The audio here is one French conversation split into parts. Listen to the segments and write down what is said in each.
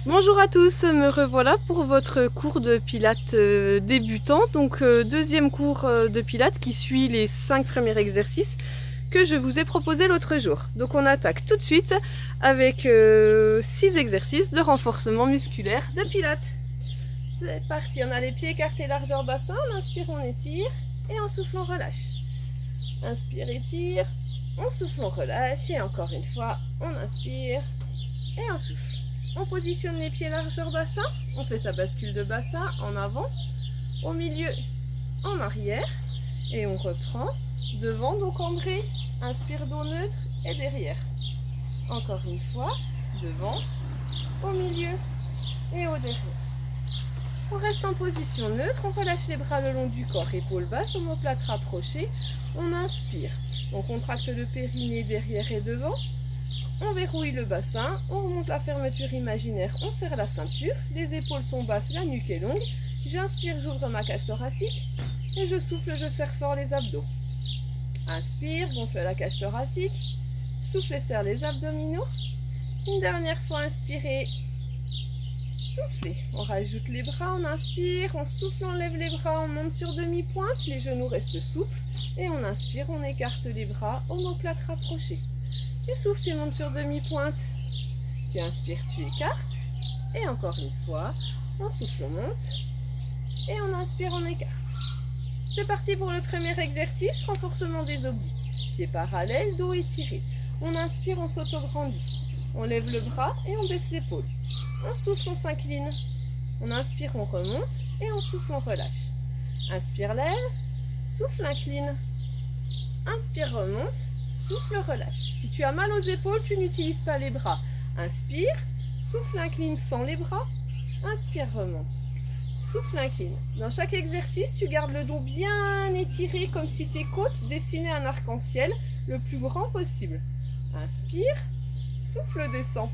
Bonjour à tous, me revoilà pour votre cours de pilates débutant. Donc deuxième cours de pilates qui suit les 5 premiers exercices que je vous ai proposés l'autre jour. Donc on attaque tout de suite avec 6 exercices de renforcement musculaire de pilates. C'est parti, on a les pieds écartés largeur bassin, on inspire, on étire et en souffle on relâche. Inspire, étire, on souffle, on relâche et encore une fois on inspire et on souffle. On positionne les pieds largeur bassin, on fait sa bascule de bassin en avant, au milieu, en arrière et on reprend devant dos cambré, inspire dos neutre et derrière. Encore une fois, devant, au milieu et au derrière. On reste en position neutre, on relâche les bras le long du corps, épaules basses, omoplate rapprochée, on inspire. On contracte le périnée derrière et devant. On verrouille le bassin, on remonte la fermeture imaginaire, on serre la ceinture, les épaules sont basses, la nuque est longue. J'inspire, j'ouvre ma cage thoracique et je souffle, je serre fort les abdos. Inspire, gonfle la cage thoracique, souffle et serre les abdominaux. Une dernière fois, inspirez, soufflez. On rajoute les bras, on inspire, on souffle, on lève les bras, on monte sur demi-pointe, les genoux restent souples et on inspire, on écarte les bras, omoplate rapprochée. Tu souffles, tu montes sur demi-pointe. Tu inspires, tu écartes. Et encore une fois, on souffle, on monte. Et on inspire, on écarte. C'est parti pour le premier exercice, renforcement des obliques. Pieds parallèles, dos étiré. On inspire, on s'auto-grandit. On lève le bras et on baisse l'épaule. On souffle, on s'incline. On inspire, on remonte. Et on souffle, on relâche. Inspire, lève. Souffle, incline. Inspire, remonte. Souffle, relâche. Si tu as mal aux épaules, tu n'utilises pas les bras. Inspire, souffle, incline sans les bras. Inspire, remonte. Souffle, incline. Dans chaque exercice, tu gardes le dos bien étiré comme si tes côtes dessinaient un arc-en-ciel le plus grand possible. Inspire, souffle, descend.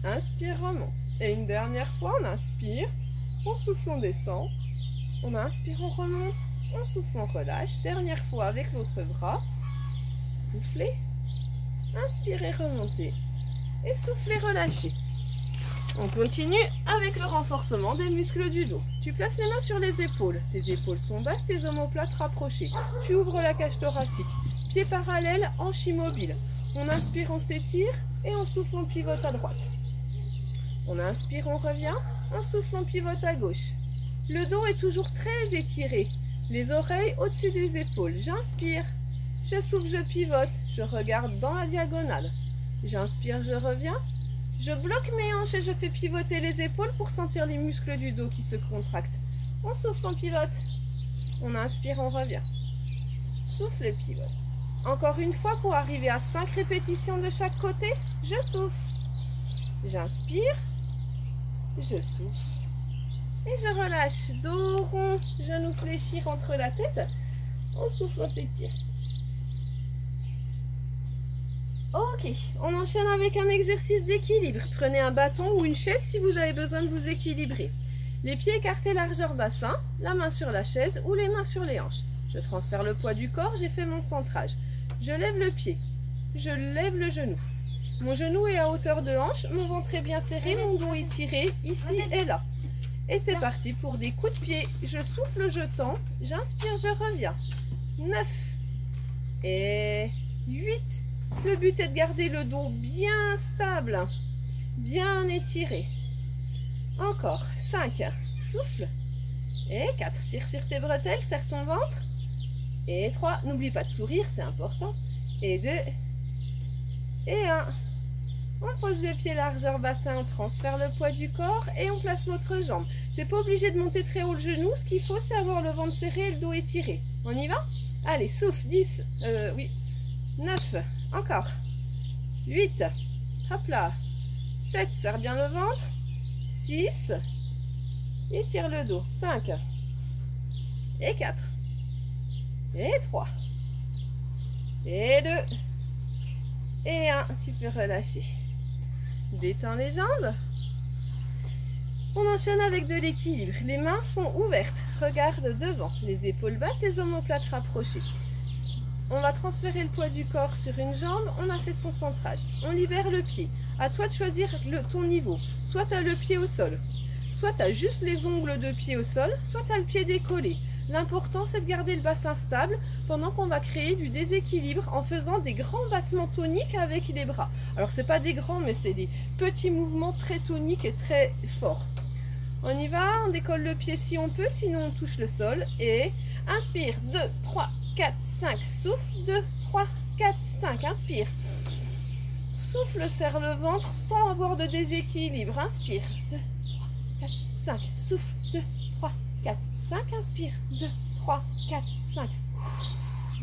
Inspire, remonte. Et une dernière fois, on inspire, on souffle, on descend. On inspire, on remonte, on souffle, on relâche. Dernière fois avec l'autre bras. Soufflez, inspirez, remontez et soufflez, relâchez. On continue avec le renforcement des muscles du dos. Tu places les mains sur les épaules. Tes épaules sont basses, tes omoplates rapprochées. Tu ouvres la cage thoracique. Pieds parallèles, hanches immobiles. On inspire, on s'étire et on souffle, on pivote à droite. On inspire, on revient. On souffle, on pivote à gauche. Le dos est toujours très étiré. Les oreilles au-dessus des épaules. J'inspire. Je souffle, je pivote, je regarde dans la diagonale. J'inspire, je reviens. Je bloque mes hanches et je fais pivoter les épaules pour sentir les muscles du dos qui se contractent. On souffle, on pivote. On inspire, on revient. Souffle et pivote. Encore une fois pour arriver à 5 répétitions de chaque côté. Je souffle. J'inspire. Je souffle. Et je relâche. Dos rond, genou fléchis entre la tête. On souffle, on s'étire. Ok, on enchaîne avec un exercice d'équilibre. Prenez un bâton ou une chaise si vous avez besoin de vous équilibrer. Les pieds écartés largeur bassin, la main sur la chaise ou les mains sur les hanches. Je transfère le poids du corps, j'ai fait mon centrage. Je lève le pied, je lève le genou. Mon genou est à hauteur de hanche, mon ventre est bien serré, mon dos étiré, ici et là. Et c'est parti pour des coups de pied. Je souffle, je tends, j'inspire, je reviens. 9 et 8. Le but est de garder le dos bien stable, bien étiré. Encore 5, souffle. Et 4, tire sur tes bretelles, serre ton ventre. Et 3, n'oublie pas de sourire, c'est important. Et 2, et 1. On pose les pieds largeur bassin, on transfère le poids du corps et on place l'autre jambe. Tu n'es pas obligé de monter très haut le genou, ce qu'il faut c'est avoir le ventre serré et le dos étiré. On y va? Allez, souffle, 10, oui. 9, encore, 8, hop là, 7, serre bien le ventre, 6, étire le dos, 5, et 4, et 3, et 2, et 1, tu peux relâcher. Détends les jambes. On enchaîne avec de l'équilibre, les mains sont ouvertes, regarde devant, les épaules basses, les omoplates rapprochées. on va transférer le poids du corps sur une jambe, on a fait son centrage. On libère le pied. À toi de choisir ton niveau. Soit tu as le pied au sol, soit tu as juste les ongles de pied au sol, soit tu as le pied décollé. L'important, c'est de garder le bassin stable pendant qu'on va créer du déséquilibre en faisant des grands battements toniques avec les bras. Alors, ce n'est pas des grands, mais c'est des petits mouvements très toniques et très forts. On y va, on décolle le pied si on peut, sinon on touche le sol. Et inspire, 2, 3, 4, 5, souffle, 2, 3, 4, 5, inspire. Souffle, serre le ventre sans avoir de déséquilibre. Inspire, 2, 3, 4, 5, souffle, 2, 3, 4, 5, inspire, 2, 3, 4, 5.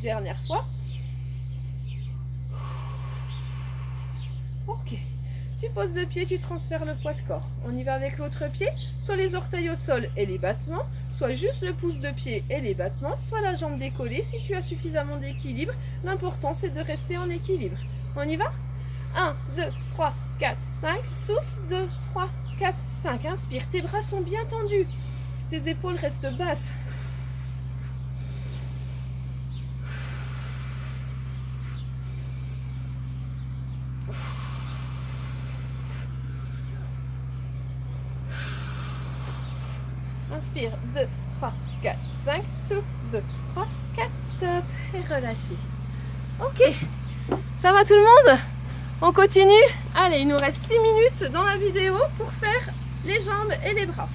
Dernière fois. Ok. Tu poses le pied, tu transfères le poids de corps. On y va avec l'autre pied, soit les orteils au sol et les battements, soit juste le pouce de pied et les battements, soit la jambe décollée si tu as suffisamment d'équilibre. L'important, c'est de rester en équilibre. On y va? 1, 2, 3, 4, 5. Souffle, 2, 3, 4, 5. Inspire, tes bras sont bien tendus. Tes épaules restent basses. Inspire, 2, 3, 4, 5, souffle, 2, 3, 4, stop, et relâchez. Ok, ça va tout le monde? On continue? Allez, il nous reste 6 minutes dans la vidéo pour faire les jambes et les bras.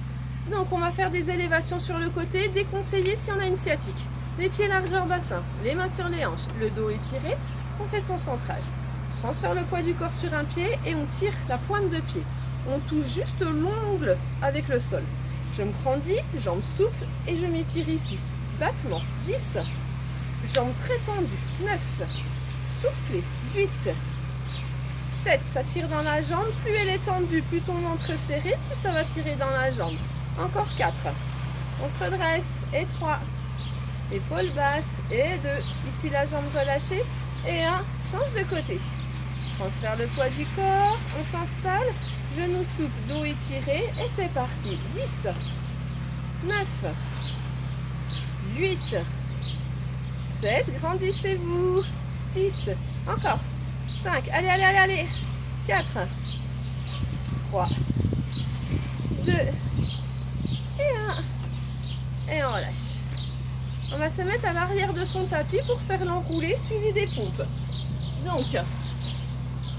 Donc on va faire des élévations sur le côté, déconseillé si on a une sciatique. Les pieds largeur bassin, les mains sur les hanches, le dos étiré, on fait son centrage. On transfère le poids du corps sur un pied et on tire la pointe de pied. On touche juste l'ongle avec le sol. Je me grandis, jambes souples et je m'étire ici. Battement, 10. Jambes très tendues, 9. Soufflez, 8. 7, ça tire dans la jambe. Plus elle est tendue, plus ton ventre serré, plus ça va tirer dans la jambe. Encore 4. On se redresse. Et 3. Épaules basses. Et 2. Ici la jambe relâchée. Et 1. Change de côté. Transfère le poids du corps. On s'installe. Genoux souples, dos étiré. Et c'est parti. 10. 9. 8. 7. Grandissez-vous. 6. Encore. 5. Allez, allez, allez, allez. 4. 3. 2. Et 1. Et on relâche. On va se mettre à l'arrière de son tapis pour faire l'enroulé suivi des pompes. Donc,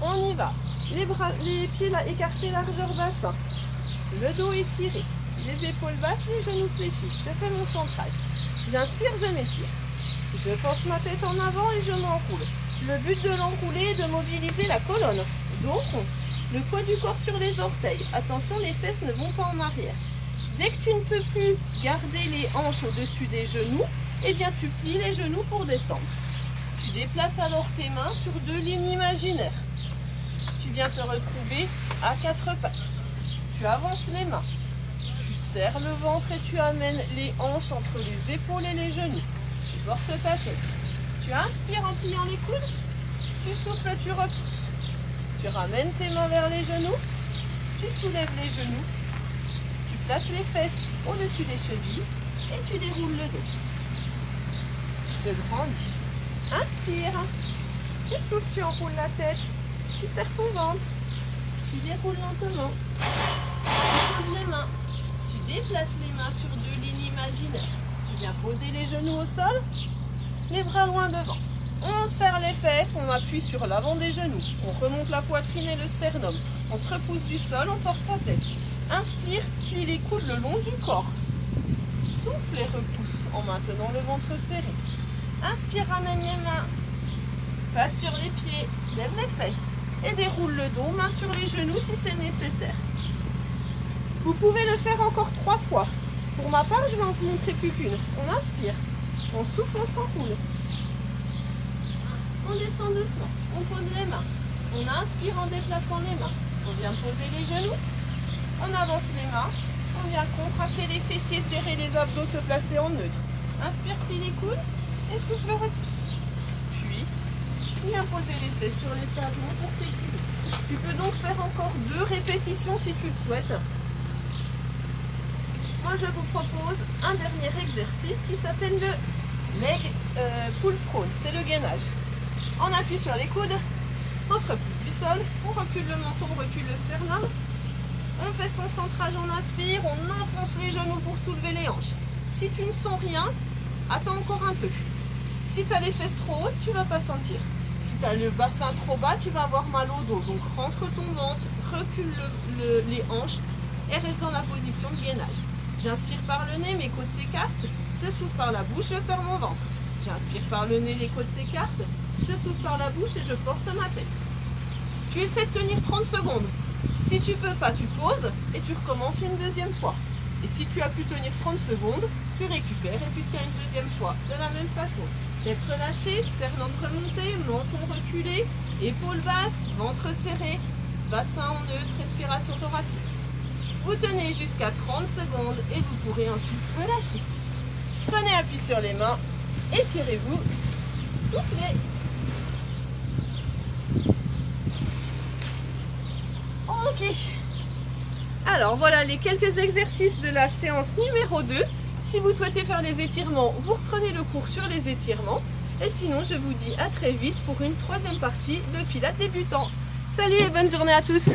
on y va. Les bras, les pieds là, écartés largeur bassin. Le dos étiré. Les épaules basses, les genoux fléchis. Je fais mon centrage. J'inspire, je m'étire. Je penche ma tête en avant et je m'enroule. Le but de l'enrouler est de mobiliser la colonne. Donc, le poids du corps sur les orteils. Attention, les fesses ne vont pas en arrière. Dès que tu ne peux plus garder les hanches au-dessus des genoux, eh bien tu plies les genoux pour descendre. Tu déplaces alors tes mains sur 2 lignes imaginaires. Tu viens te retrouver à 4 pattes. Tu avances les mains. Tu serres le ventre et tu amènes les hanches entre les épaules et les genoux. Tu portes ta tête. Tu inspires en pliant les coudes. Tu souffles, tu repousses. Tu ramènes tes mains vers les genoux. Tu soulèves les genoux. Tu places les fesses au-dessus des chevilles et tu déroules le dos. Tu te grandis. Inspire. Tu souffles, tu enroules la tête. Tu serres ton ventre. Tu déroules lentement. Tu poses les mains. Tu déplaces les mains sur 2 lignes imaginaires. Tu viens poser les genoux au sol. Les bras loin devant. On serre les fesses, on appuie sur l'avant des genoux. On remonte la poitrine et le sternum. On se repousse du sol, on porte sa tête. Inspire, plie les coudes le long du corps. Souffle et repousse en maintenant le ventre serré. Inspire, ramène les mains. Passe sur les pieds, lève les fesses. Et déroule le dos, main sur les genoux si c'est nécessaire. Vous pouvez le faire encore 3 fois. Pour ma part, je vais en vous montrer plus qu'une. On inspire. On souffle, on s'enroule. On descend doucement. On pose les mains. On inspire en déplaçant les mains. On vient poser les genoux. On avance les mains. On vient contracter les fessiers, serrer les abdos, se placer en neutre. Inspire, plie les coudes et souffle, repousse. Puis, viens poser les fesses sur les talons pour t'étirer. Tu peux donc faire encore 2 répétitions si tu le souhaites. Moi, je vous propose un dernier exercice qui s'appelle le leg pull prone, c'est le gainage. On appuie sur les coudes, on se repousse du sol, on recule le menton, on recule le sternum. On fait son centrage, on inspire, on enfonce les genoux pour soulever les hanches. Si tu ne sens rien, attends encore un peu. Si tu as les fesses trop hautes, tu ne vas pas sentir. Si tu as le bassin trop bas, tu vas avoir mal au dos. Donc rentre ton ventre, recule les hanches et reste dans la position de gainage. J'inspire par le nez, mes côtes s'écartent. Je souffle par la bouche, je serre mon ventre. J'inspire par le nez, les côtes s'écartent. Je souffle par la bouche et je porte ma tête. Tu essaies de tenir 30 secondes. Si tu peux pas, tu poses et tu recommences une deuxième fois. Et si tu as pu tenir 30 secondes, tu récupères et tu tiens une deuxième fois. De la même façon. Tête relâchée, sternum remonté, menton reculé, épaules basses, ventre serré, bassin en neutre, respiration thoracique. Vous tenez jusqu'à 30 secondes et vous pourrez ensuite relâcher. Prenez appui sur les mains, étirez-vous, soufflez. Ok. Alors voilà les quelques exercices de la séance numéro 2. Si vous souhaitez faire les étirements, vous reprenez le cours sur les étirements. Et sinon, je vous dis à très vite pour une troisième partie de Pilates débutant. Salut et bonne journée à tous!